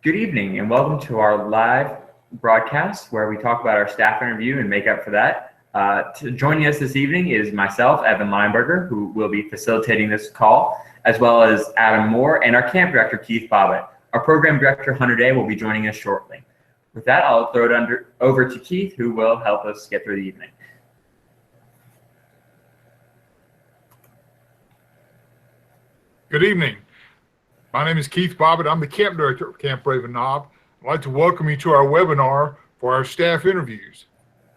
Good evening and welcome to our live broadcast where we talk about our staff interview and make up for that. Joining us this evening is myself, Evan Lineberger, who will be facilitating this call, as well as Adam Moore and our Camp Director Keith Bobbitt. Our Program Director Hunter Day will be joining us shortly. With that, I'll throw it over to Keith, who will help us get through the evening. Good evening. My name is Keith Bobbitt. I'm the Camp Director of Camp Raven Knob. I'd like to welcome you to our webinar for our staff interviews,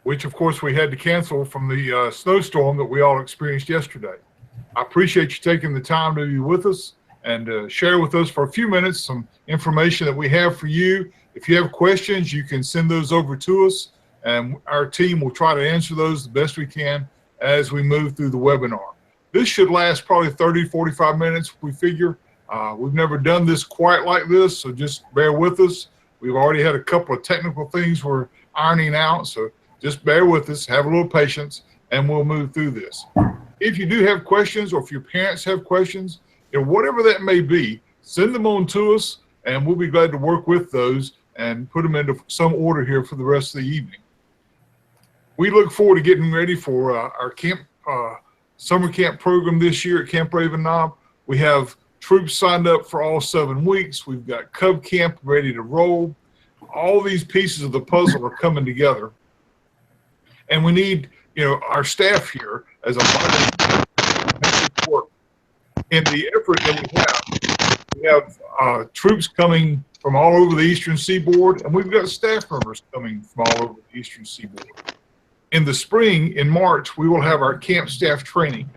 which of course we had to cancel from the snowstorm that we all experienced yesterday. I appreciate you taking the time to be with us and share with us for a few minutes some information that we have for you. If you have questions, you can send those over to us and our team will try to answer those the best we can as we move through the webinar. This should last probably 30, 45 minutes, we figure. We've never done this quite like this, so just bear with us. We've already had a couple of technical things we're ironing out, so just bear with us, have a little patience, and we'll move through this. If you do have questions, or if your parents have questions, whatever that may be, send them on to us, and we'll be glad to work with those and put them into some order here for the rest of the evening. We look forward to getting ready for our summer camp program this year at Camp Raven Knob. We have troops signed up for all 7 weeks. We've got Cub Camp ready to roll. All these pieces of the puzzle are coming together. And we need, our staff here as a vital work in the effort that we have. We have troops coming from all over the Eastern Seaboard, and we've got staff members coming from all over the Eastern Seaboard. In the spring, in March, we will have our camp staff training.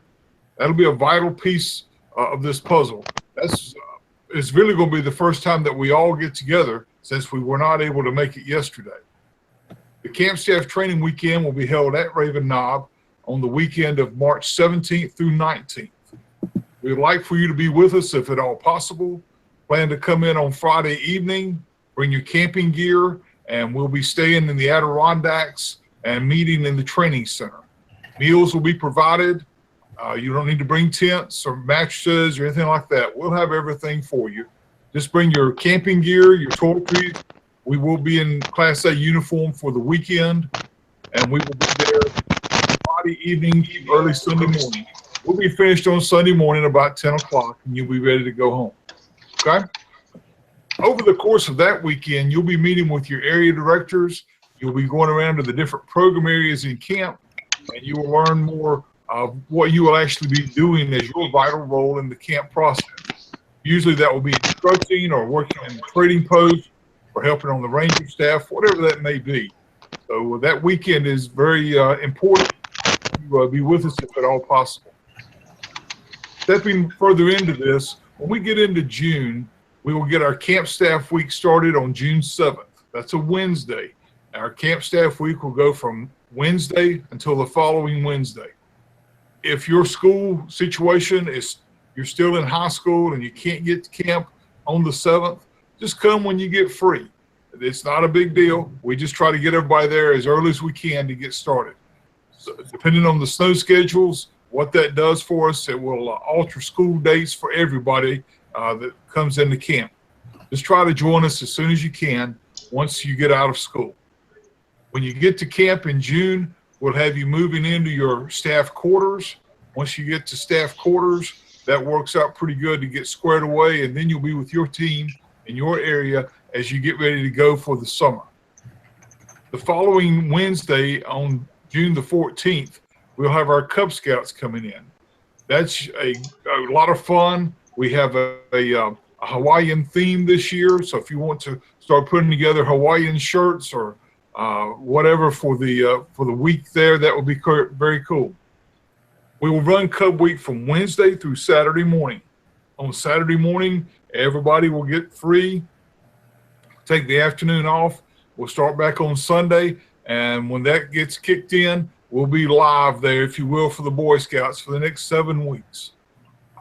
That'll be a vital piece of this puzzle. It's really going to be the first time that we all get together since we were not able to make it yesterday. The camp staff training weekend will be held at Raven Knob on the weekend of March 17th through 19th. We'd like for you to be with us if at all possible. Plan to come in on Friday evening, bring your camping gear, and we'll be staying in the Adirondacks and meeting in the training center. Meals will be provided. You don't need to bring tents or mattresses or anything like that. We'll have everything for you. Just bring your camping gear, your toiletries. We will be in Class A uniform for the weekend, and we will be there Friday evening, early Sunday morning. We'll be finished on Sunday morning about 10 o'clock, and you'll be ready to go home. Okay? Over the course of that weekend, you'll be meeting with your area directors. You'll be going around to the different program areas in camp, and you will learn more of what you will actually be doing as your vital role in the camp process. Usually that will be instructing or working in the trading post or helping on the ranger staff, whatever that may be. So that weekend is very important to be with us if at all possible. Stepping further into this, when we get into June, we will get our camp staff week started on June 7th. That's a Wednesday. Our camp staff week will go from Wednesday until the following Wednesday. If your school situation is you're still in high school and you can't get to camp on the 7th, just come when you get free. It's not a big deal. We just try to get everybody there as early as we can to get started. So depending on the snow schedules, what that does for us, it will alter school dates for everybody that comes into camp. Just try to join us as soon as you can once you get out of school. When you get to camp in June, we'll have you moving into your staff quarters. Once you get to staff quarters, that works out pretty good to get squared away, and then you'll be with your team in your area as you get ready to go for the summer. The following Wednesday, on June the 14th, we'll have our Cub Scouts coming in. That's a lot of fun. We have a Hawaiian theme this year, so if you want to start putting together Hawaiian shirts or whatever for the week there, that will be very cool. We will run Cub Week from Wednesday through Saturday morning. On Saturday morning, everybody will get free, take the afternoon off. We'll start back on Sunday, and when that gets kicked in, we'll be live there, if you will, for the Boy Scouts for the next 7 weeks.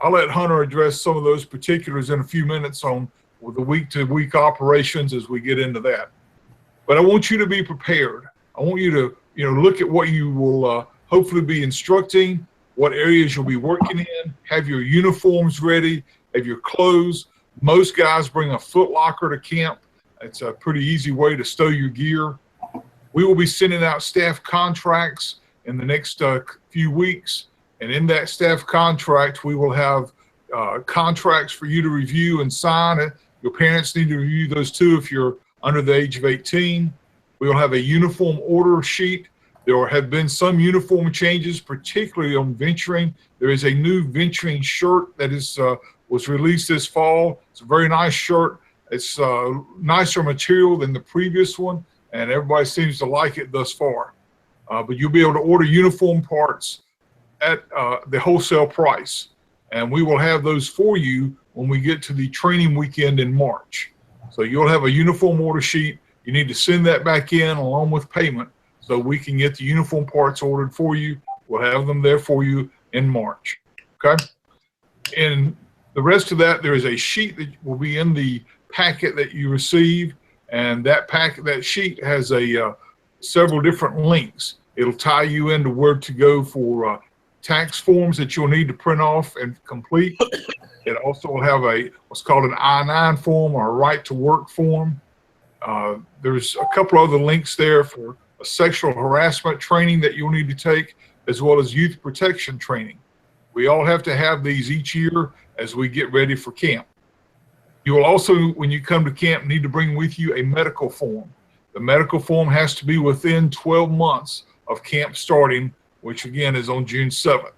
I'll let Hunter address some of those particulars in a few minutes on the week-to-week operations as we get into that. But I want you to be prepared. I want you to look at what you will hopefully be instructing, what areas you'll be working in, have your uniforms ready, have your clothes. Most guys bring a foot locker to camp. It's a pretty easy way to stow your gear. We will be sending out staff contracts in the next few weeks. And in that staff contract, we will have contracts for you to review and sign. Your parents need to review those too if you're under the age of 18. We will have a uniform order sheet. There have been some uniform changes, particularly on venturing. There is a new venturing shirt that was released this fall. It's a very nice shirt. It's nicer material than the previous one, and everybody seems to like it thus far. But you'll be able to order uniform parts at the wholesale price, and we will have those for you when we get to the training weekend in March. So you'll have a uniform order sheet. You need to send that back in along with payment so we can get the uniform parts ordered for you. We'll have them there for you in March. Okay? And the rest of that, there is a sheet that will be in the packet that you receive, and that sheet has several different links. It'll tie you into where to go for tax forms that you'll need to print off and complete. It also will have what's called an I-9 form or a right to work form. There's a couple other links there for a sexual harassment training that you'll need to take, as well as youth protection training. We all have to have these each year as we get ready for camp. You will also, when you come to camp, need to bring with you a medical form. The medical form has to be within 12 months of camp starting, which again is on June 7th.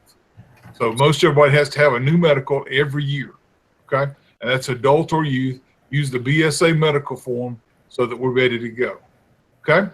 So most everybody has to have a new medical every year, okay? And that's adult or youth. Use the BSA medical form so that we're ready to go, okay?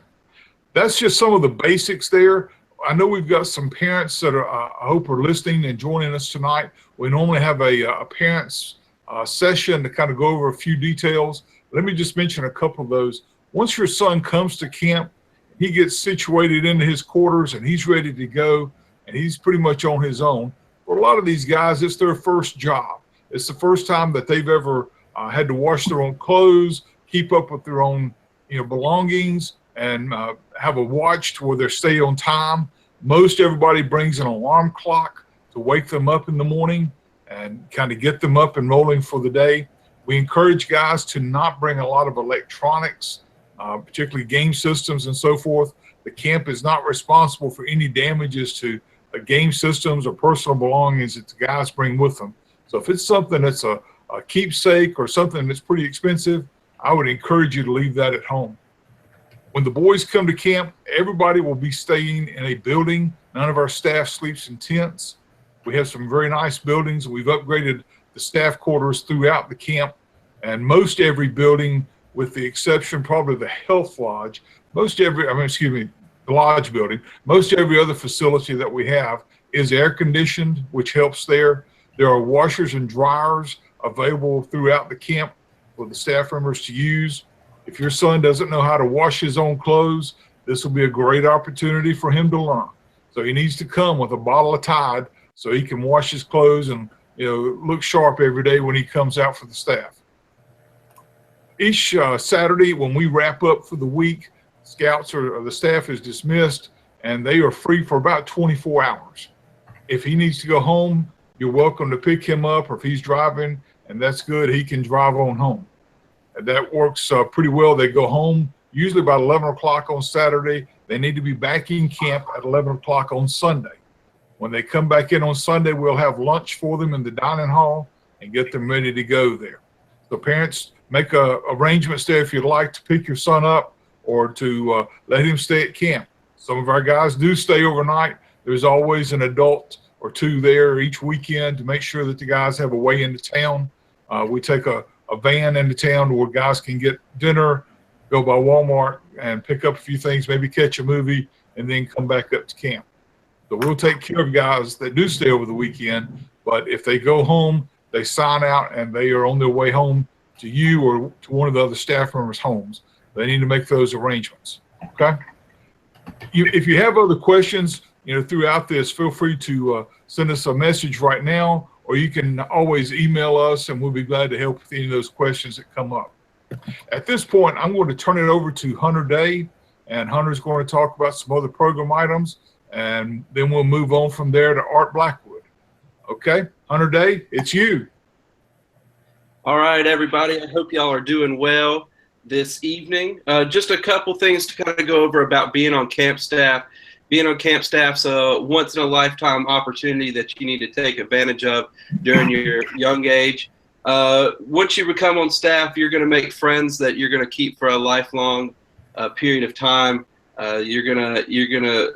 That's just some of the basics there. I know we've got some parents that I hope are listening and joining us tonight. We normally have a parents session to kind of go over a few details. Let me just mention a couple of those. Once your son comes to camp, he gets situated into his quarters and he's ready to go, and he's pretty much on his own. For a lot of these guys, it's their first job. It's the first time that they've ever had to wash their own clothes, keep up with their own belongings, and have a watch to where they stay on time. Most everybody brings an alarm clock to wake them up in the morning and kind of get them up and rolling for the day. We encourage guys to not bring a lot of electronics, particularly game systems and so forth. The camp is not responsible for any damages to game systems or personal belongings that the guys bring with them. So if it's something that's a keepsake or something that's pretty expensive, I would encourage you to leave that at home. When the boys come to camp, everybody will be staying in a building. None of our staff sleeps in tents. We have some very nice buildings. We've upgraded the staff quarters throughout the camp, and most every building, with the exception probably the health lodge, the lodge building, most every other facility that we have is air conditioned, which helps there. There are washers and dryers available throughout the camp for the staff members to use. If your son doesn't know how to wash his own clothes, this will be a great opportunity for him to learn. So he needs to come with a bottle of Tide so he can wash his clothes and look sharp every day when he comes out for the staff. Each Saturday when we wrap up for the week, scouts or the staff is dismissed and they are free for about 24 hours. If he needs to go home, you're welcome to pick him up, or if he's driving, and that's good, he can drive on home. And that works pretty well. They go home usually about 11 o'clock on Saturday. They need to be back in camp at 11 o'clock on Sunday. When they come back in on Sunday, we'll have lunch for them in the dining hall and get them ready to go there. So parents, make arrangements there if you'd like to pick your son up or to let him stay at camp. Some of our guys do stay overnight. There's always an adult or two there each weekend to make sure that the guys have a way into town. We take a van into town where guys can get dinner, go by Walmart and pick up a few things, maybe catch a movie, and then come back up to camp. So we'll take care of guys that do stay over the weekend, but if they go home, they sign out and they are on their way home to you or to one of the other staff members' homes. They need to make those arrangements, okay? If you have other questions, throughout this, feel free to send us a message right now, or you can always email us and we'll be glad to help with any of those questions that come up. At this point, I'm going to turn it over to Hunter Day, and Hunter's going to talk about some other program items, and then we'll move on from there to Art Blackwood. Okay, Hunter Day, it's you. All right, everybody. I hope y'all are doing well. this evening. Just a couple things to kind of go over about being on camp staff. Being on camp staff's a once-in-a-lifetime opportunity that you need to take advantage of during your young age. Once you become on staff, you're going to make friends that you're going to keep for a lifelong period of time. You're gonna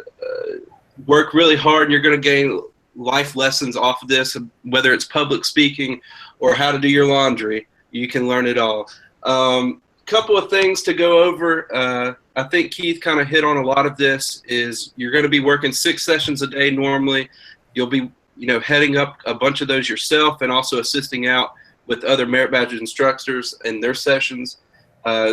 work really hard, and you're going to gain life lessons off of this, whether it's public speaking or how to do your laundry. You can learn it all. Couple of things to go over. I think Keith kind of hit on a lot of this. Is you're going to be working 6 sessions a day normally. You'll be, heading up a bunch of those yourself and also assisting out with other merit badge instructors in their sessions.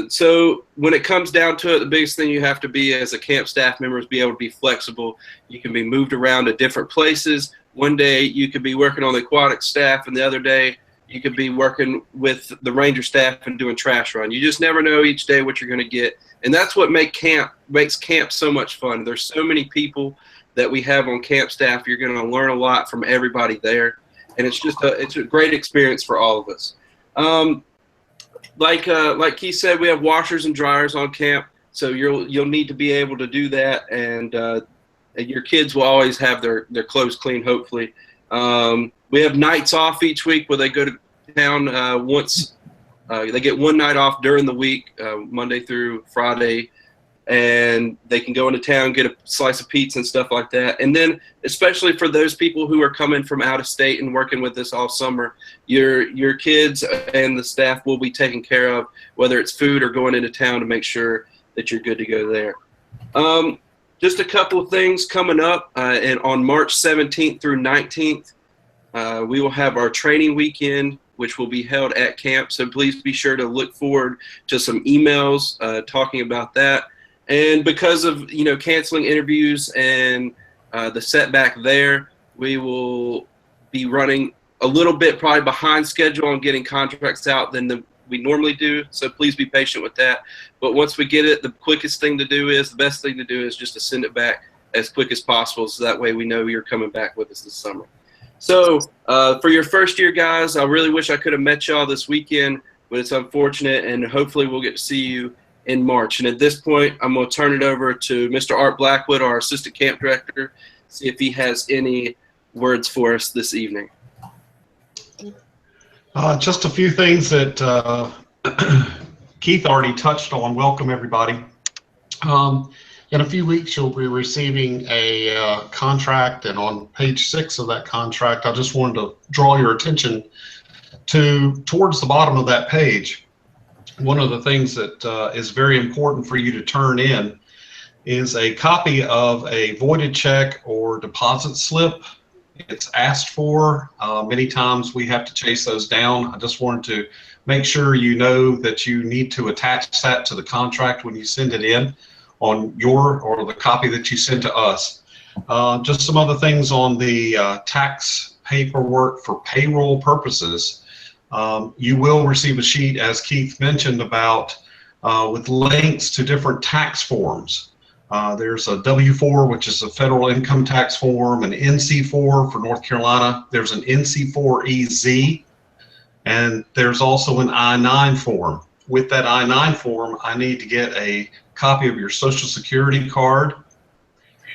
So when it comes down to it, the biggest thing you have to be as a camp staff member is be able to be flexible. You can be moved around to different places. One day you could be working on the aquatic staff, and the other day you could be working with the ranger staff and doing trash run. You just never know each day what you're going to get. And that's what makes camp so much fun. There's so many people that we have on camp staff. You're going to learn a lot from everybody there. And it's a great experience for all of us. Like Keith said, we have washers and dryers on camp. So you'll need to be able to do that. And your kids will always have their clothes clean, hopefully. We have nights off each week where they go to town they get one night off during the week, Monday through Friday, and they can go into town, get a slice of pizza and stuff like that. And then especially for those people who are coming from out of state and working with us all summer, your kids and the staff will be taken care of, whether it's food or going into town to make sure that you're good to go there. Just a couple of things coming up, and on March 17th through 19th, we will have our training weekend, which will be held at camp. So please be sure to look forward to some emails talking about that. And because of canceling interviews and the setback there, we will be running a little bit probably behind schedule on getting contracts out than we normally do. So please be patient with that. But once we get it, the best thing to do is just to send it back as quick as possible, so that way we know you're coming back with us this summer. So for your first year guys, I really wish I could have met y'all this weekend, but it's unfortunate, and hopefully we'll get to see you in March. And at this point, I'm going to turn it over to Mr. Art Blackwood, our assistant camp director, see if he has any words for us this evening. Just a few things that Keith already touched on. Welcome, everybody. In a few weeks, you'll be receiving a contract, and on page 6 of that contract, I just wanted to draw your attention towards the bottom of that page. One of the things that is very important for you to turn in is a copy of a voided check or deposit slip. It's asked for. Many times we have to chase those down. I just wanted to make sure you know that you need to attach that to the contract when you send it in on or the copy that you send to us. Just some other things on the tax paperwork for payroll purposes. You will receive a sheet, as Keith mentioned, about with links to different tax forms. There's a W-4, which is a federal income tax form, an NC-4 for North Carolina. There's an NC-4EZ, and there's also an I-9 form. With that I-9 form, I need to get a copy of your Social Security card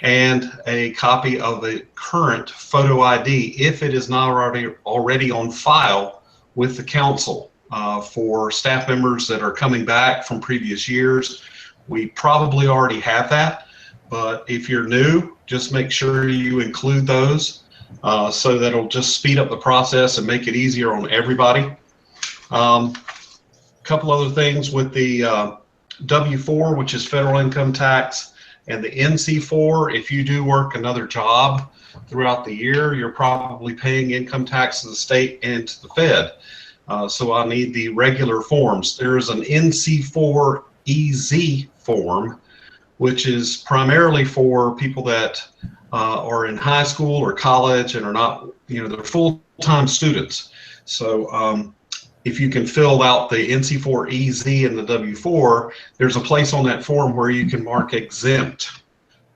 and a copy of a current photo ID if it is not already on file with the council. For staff members that are coming back from previous years, we probably already have that, but if you're new, just make sure you include those so that it'll just speed up the process and make it easier on everybody. Couple other things with the W-4, which is federal income tax, and the NC-4. If you do work another job throughout the year, you're probably paying income tax to the state and to the Fed. So I need the regular forms. There's an NC-4EZ form, which is primarily for people that are in high school or college and are not, they're full-time students. So if you can fill out the NC-4EZ and the W-4, there's a place on that form where you can mark exempt,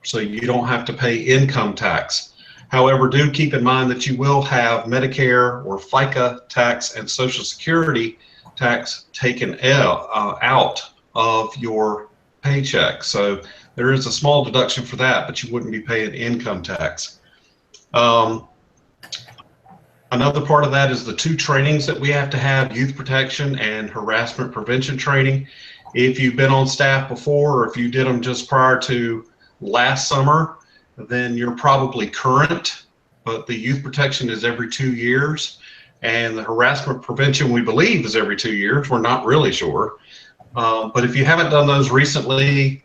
so you don't have to pay income tax. However, do keep in mind that you will have Medicare or FICA tax and Social Security tax taken out of your paycheck. So there is a small deduction for that, but you wouldn't be paying income tax. Another part of that is the 2 trainings that we have to have, youth protection and harassment prevention training. If you've been on staff before, or if you did them just prior to last summer, then you're probably current, but the youth protection is every 2 years, and the harassment prevention, we believe, is every 2 years. We're not really sure. But if you haven't done those recently,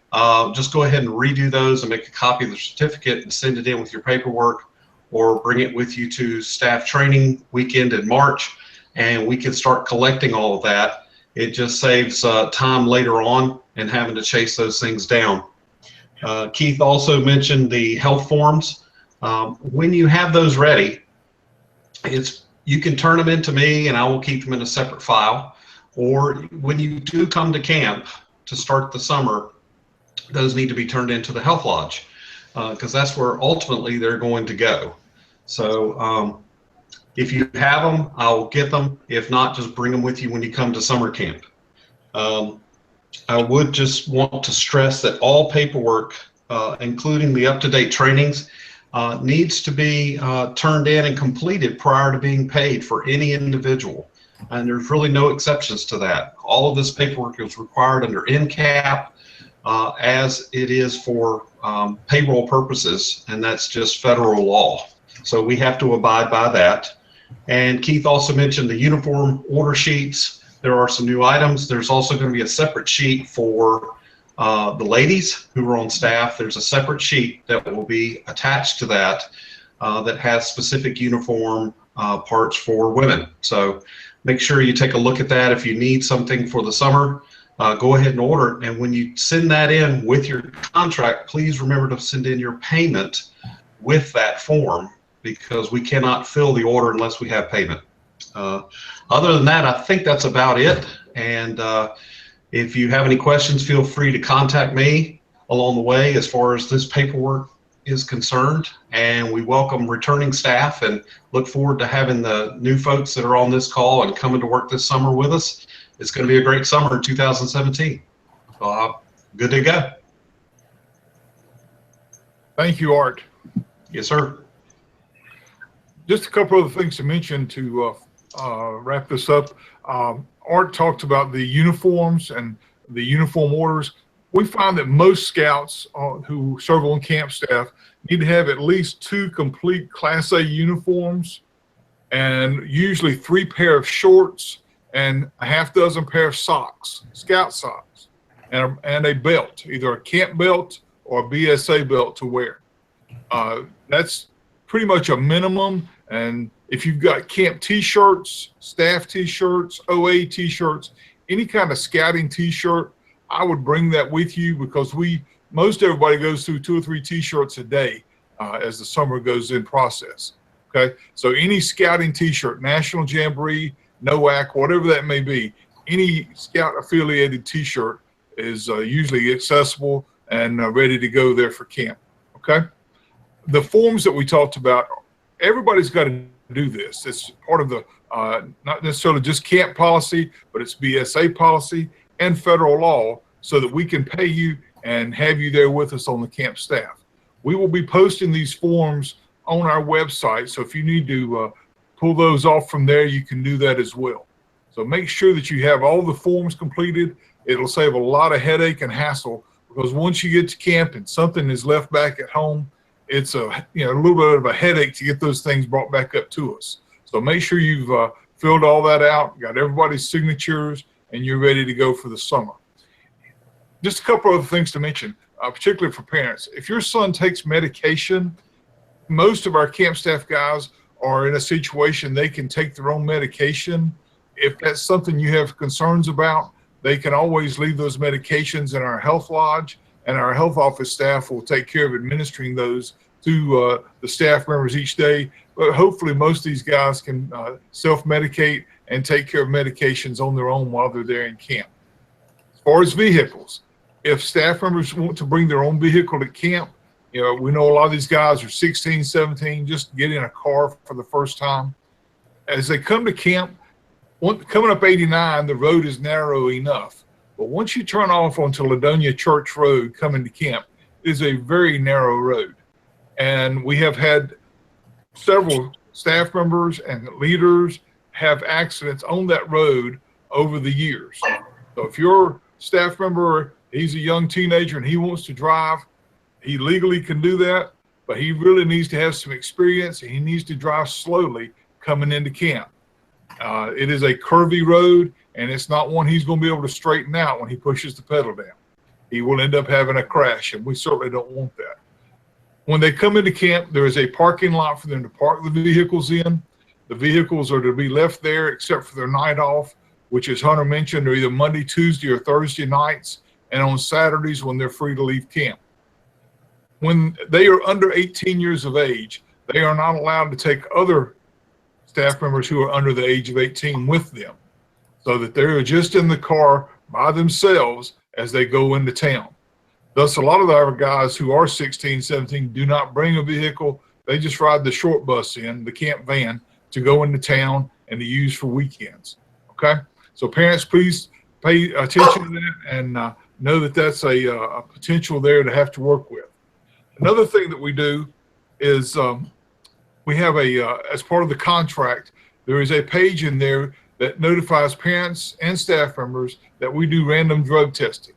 just go ahead and redo those and make a copy of the certificate and send it in with your paperwork, or bring it with you to staff training weekend in March, and we can start collecting all of that. It just saves time later on and having to chase those things down. Keith also mentioned the health forms. When you have those ready, you can turn them into me and I will keep them in a separate file. Or when you do come to camp to start the summer, those need to be turned into the health lodge, because that's where ultimately they're going to go. So if you have them, I'll get them. If not, just bring them with you when you come to summer camp. I would just want to stress that all paperwork, including the up-to-date trainings, needs to be turned in and completed prior to being paid for any individual. And there's really no exceptions to that. All of this paperwork is required under NCAP, as it is for payroll purposes, and that's just federal law. So we have to abide by that. And Keith also mentioned the uniform order sheets. There are some new items. There's also going to be a separate sheet for the ladies who are on staff. There's a separate sheet that will be attached to that that has specific uniform parts for women. So make sure you take a look at that. If you need something for the summer, go ahead and order it. And when you send that in with your contract, please remember to send in your payment with that form, because we cannot fill the order unless we have payment. Other than that, I think that's about it. And if you have any questions, feel free to contact me along the way as far as this paperwork is concerned. And we welcome returning staff and look forward to having the new folks that are on this call and coming to work this summer with us. It's going to be a great summer in 2017. Good to go. Thank you, Art. Yes, sir. Just a couple of things to mention to wrap this up. Art talked about the uniforms and the uniform orders. We find that most scouts who serve on camp staff need to have at least 2 complete Class A uniforms, and usually 3 pair of shorts and a half dozen pair of socks, scout socks, and a belt, either a camp belt or a BSA belt to wear. That's pretty much a minimum. And if you've got camp t-shirts, staff t-shirts, OA t-shirts, any kind of scouting t-shirt, I would bring that with you, because most everybody goes through 2 or 3 t-shirts a day as the summer goes in process. Okay, so any scouting t-shirt, National Jamboree, NOAC, whatever that may be, any scout affiliated t-shirt is usually accessible and ready to go there for camp. Okay, the forms that we talked about, everybody's got to do this. It's part of the not necessarily just camp policy, but it's BSA policy and federal law, so that we can pay you and have you there with us on the camp staff. We will be posting these forms on our website, so if you need to pull those off from there, you can do that as well. So make sure that you have all the forms completed. It'll save a lot of headache and hassle, because once you get to camp and something is left back at home, it's a little bit of a headache to get those things brought back up to us. So make sure you've filled all that out, got everybody's signatures, and you're ready to go for the summer. Just a couple other things to mention, particularly for parents. If your son takes medication, most of our camp staff guys are in a situation they can take their own medication. If that's something you have concerns about, they can always leave those medications in our health lodge, and our health office staff will take care of administering those to the staff members each day. But hopefully most of these guys can self-medicate and take care of medications on their own while they're there in camp. As far as vehicles, if staff members want to bring their own vehicle to camp, we know a lot of these guys are 16, 17, just get in a car for the first time. As they come to camp, coming up 89, the road is narrow enough. But once you turn off onto Ladonia Church Road coming to camp, it is a very narrow road. And we have had several staff members and leaders have accidents on that road over the years. So if your staff member, he's a young teenager and he wants to drive, he legally can do that, but he really needs to have some experience and he needs to drive slowly coming into camp. It is a curvy road and it's not one he's going to be able to straighten out when he pushes the pedal down. He will end up having a crash, and we certainly don't want that. When they come into camp, there is a parking lot for them to park the vehicles in. The vehicles are to be left there except for their night off, which, as Hunter mentioned, are either Monday, Tuesday, or Thursday nights, and on Saturdays when they're free to leave camp. When they are under 18 years of age, they are not allowed to take other staff members who are under the age of 18 with them, so that they're just in the car by themselves as they go into town. Thus, a lot of our guys who are 16, 17 do not bring a vehicle. They just ride the short bus in, the camp van, to go into town and to use for weekends. Okay? So parents, please pay attention to that and know that that's a potential there to have to work with. Another thing that we do is we have as part of the contract, there is a page in there that notifies parents and staff members that we do random drug testing.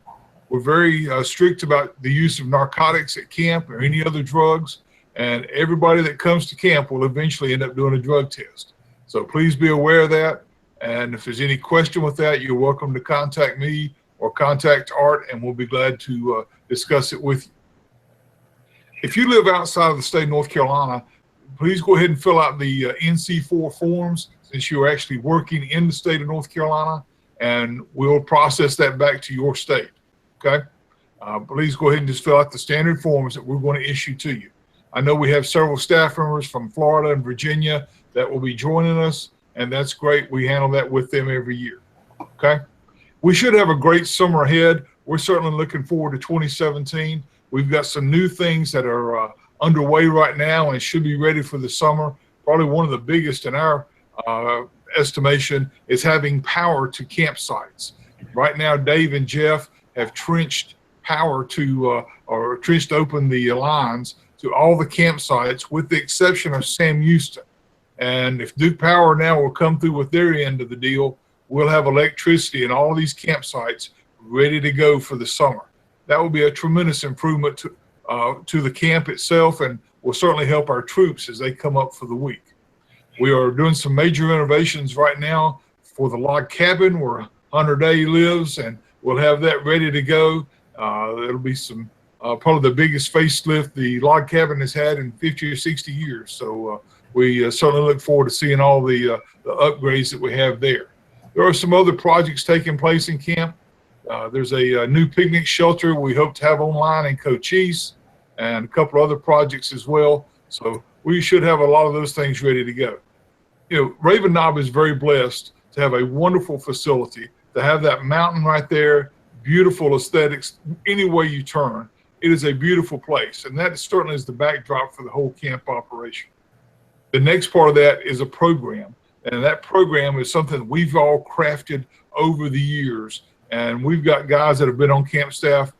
We're very strict about the use of narcotics at camp or any other drugs, and everybody that comes to camp will eventually end up doing a drug test. So please be aware of that, and if there's any question with that, you're welcome to contact me or contact Art, and we'll be glad to discuss it with you. If you live outside of the state of North Carolina, please go ahead and fill out the NC4 forms, since you're actually working in the state of North Carolina, and we'll process that back to your state. Okay? Please go ahead and just fill out the standard forms that we're going to issue to you. I know we have several staff members from Florida and Virginia that will be joining us, and that's great. We handle that with them every year. Okay? We should have a great summer ahead. We're certainly looking forward to 2017. We've got some new things that are underway right now and should be ready for the summer. Probably one of the biggest in our estimation is having power to campsites. Right now, Dave and Jeff have trenched power to, or trenched open the lines to all the campsites with the exception of Sam Houston. And if Duke Power now will come through with their end of the deal, we'll have electricity in all these campsites ready to go for the summer. That will be a tremendous improvement to the camp itself, and will certainly help our troops as they come up for the week. We are doing some major renovations right now for the log cabin where Hunter Day lives, and we'll have that ready to go. It'll be some probably the biggest facelift the log cabin has had in 50 or 60 years. So we certainly look forward to seeing all the upgrades that we have there. There are some other projects taking place in camp. There's a new picnic shelter we hope to have online in Cochise, and a couple other projects as well. So we should have a lot of those things ready to go. You know, Raven Knob is very blessed to have a wonderful facility, to have that mountain right there, beautiful aesthetics any way you turn. It is a beautiful place, and that certainly is the backdrop for the whole camp operation. The next part of that is a program, and that program is something we've all crafted over the years, and we've got guys that have been on camp staff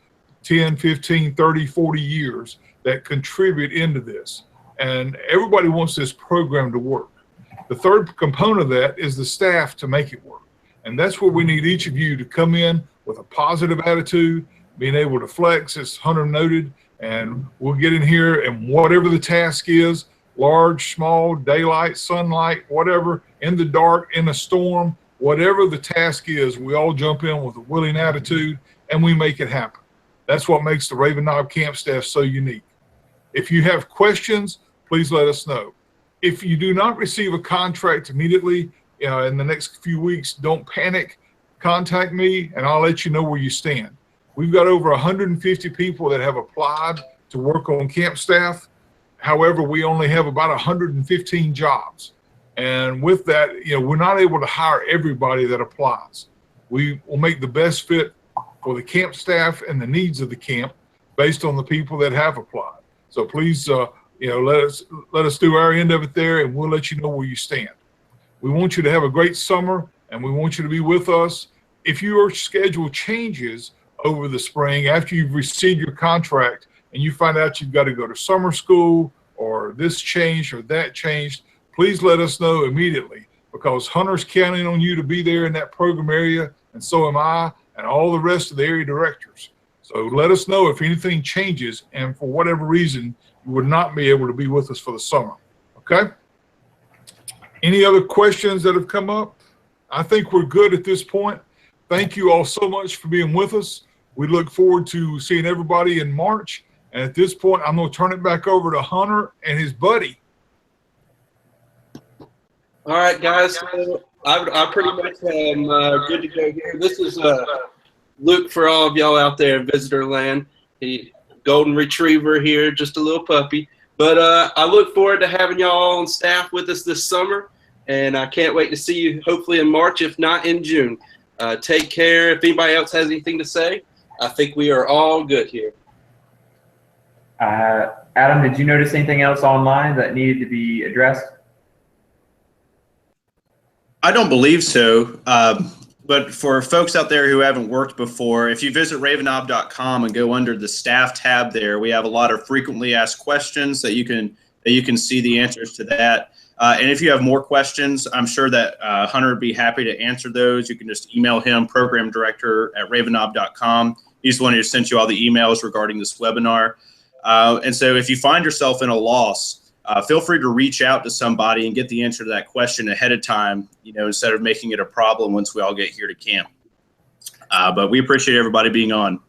10, 15, 30, 40 years that contribute into this, and everybody wants this program to work. The third component of that is the staff to make it work, and that's where we need each of you to come in with a positive attitude, being able to flex, as Hunter noted, and we'll get in here, and whatever the task is, large, small, daylight, sunlight, whatever, in the dark, in a storm, whatever the task is, we all jump in with a willing attitude and we make it happen. That's what makes the Raven Knob camp staff so unique. If you have questions, please let us know. If you do not receive a contract immediately in the next few weeks, don't panic. Contact me and I'll let you know where you stand. We've got over 150 people that have applied to work on camp staff. However, we only have about 115 jobs. And with that, we're not able to hire everybody that applies. We will make the best fit for the camp staff and the needs of the camp based on the people that have applied. So please, let us do our end of it there, and we'll let you know where you stand. We want you to have a great summer, and we want you to be with us. if your schedule changes over the spring after you've received your contract and you find out you've got to go to summer school or this changed or that changed, please let us know immediately, because Hunter's counting on you to be there in that program area, and so am I and all the rest of the area directors. So let us know if anything changes and for whatever reason you would not be able to be with us for the summer. Okay? Any other questions that have come up? I think we're good at this point. Thank you all so much for being with us. We look forward to seeing everybody in March. And at this point, I'm going to turn it back over to Hunter and his buddy. All right, guys. I pretty much am good to go here. This is Luke for all of y'all out there in visitor land. He golden retriever here, just a little puppy. But I look forward to having y'all on staff with us this summer. And I can't wait to see you hopefully in March, if not in June. Take care. If anybody else has anything to say, I think we are all good here. Adam, did you notice anything else online that needed to be addressed? I don't believe so. But for folks out there who haven't worked before, if you visit ravenob.com and go under the staff tab there, we have a lot of frequently asked questions that you can see the answers to that. And if you have more questions, I'm sure that Hunter would be happy to answer those. You can just email him, programdirector@ravenob.com. He's the one who sent you all the emails regarding this webinar. And so if you find yourself in a loss, feel free to reach out to somebody and get the answer to that question ahead of time, instead of making it a problem once we all get here to camp. But we appreciate everybody being on.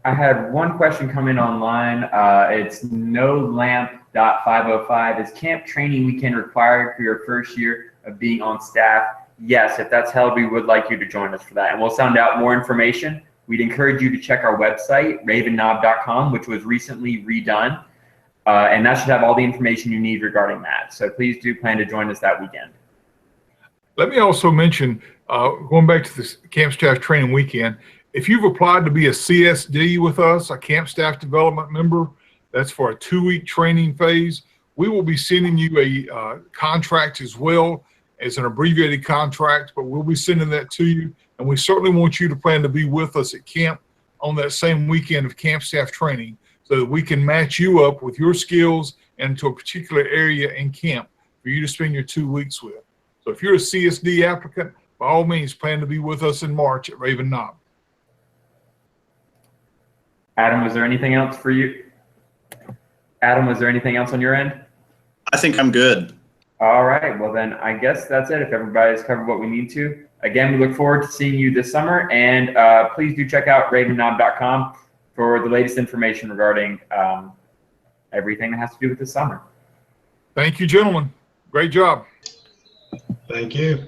I had one question come in online. It's nolamp.505. Is camp training weekend required for your first year of being on staff? Yes, if that's held, we would like you to join us for that. And we'll send out more information. We'd encourage you to check our website, ravenob.com, which was recently redone. And that should have all the information you need regarding that. So please do plan to join us that weekend. Let me also mention, going back to this camp staff training weekend, if you've applied to be a CSD with us, a camp staff development member, that's for a 2-week training phase. We will be sending you a contract as well as an abbreviated contract, but we'll be sending that to you. And we certainly want you to plan to be with us at camp on that same weekend of camp staff training so that we can match you up with your skills and to a particular area in camp for you to spend your 2 weeks with. So if you're a CSD applicant, by all means, plan to be with us in March at Raven Knob. Adam, was there anything else for you? Adam, was there anything else on your end? I think I'm good. All right. Well, then I guess that's it. If everybody's covered what we need to. Again, we look forward to seeing you this summer. And please do check out ravenob.com for the latest information regarding everything that has to do with this summer. Thank you, gentlemen. Great job. Thank you.